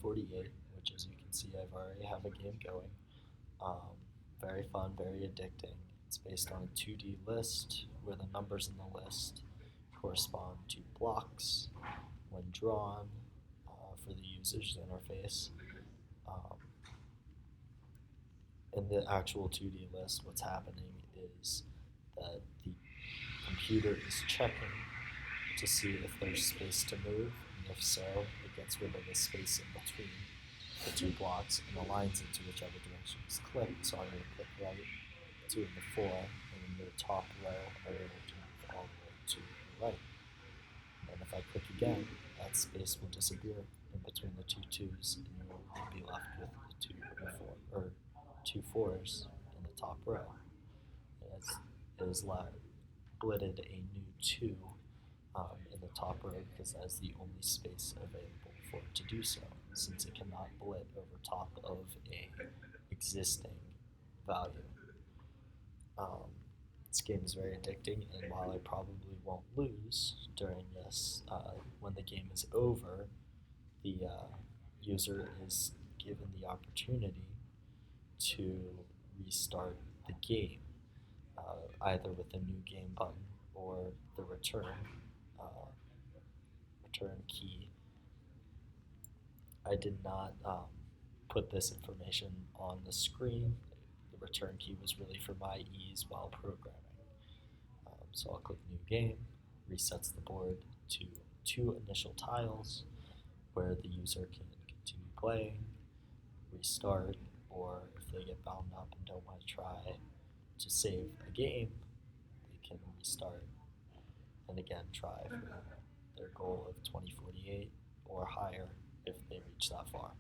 2048, which as you can see I've already have a game going. Um, Very fun, very addicting. It's based on a 2D list where the numbers in the list correspond to blocks when drawn for the user's interface. Um, in the actual 2D list, what's happening is that the computer is checking to see if there's space to move, and if so, it gets rid of the space in between the two blocks and aligns it to whichever direction is clicked. So I'm going to click right, doing the 4, and then the top row are going to move all the way to the right. And if I click again, that space will disappear in between the two 2's, and you will be left with the 2 and 4, or 2 4's in the top row. It has blitted a new 2 in the top row because that is the only space available for it to do so, since it cannot blit over top of a existing value. This game is very addicting, and while I probably won't lose during this, when the game is over, the user is given the opportunity to restart the game, either with a new game button or the uh, return key. I did not put this information on the screen. The return key was really for my ease while programming. So I'll click New Game, resets the board to 2 initial tiles where the user can continue playing, restart, or if they get bound up and don't want to try to save a game, they can restart and again try for their goal of 2048 or higher if they reach that far.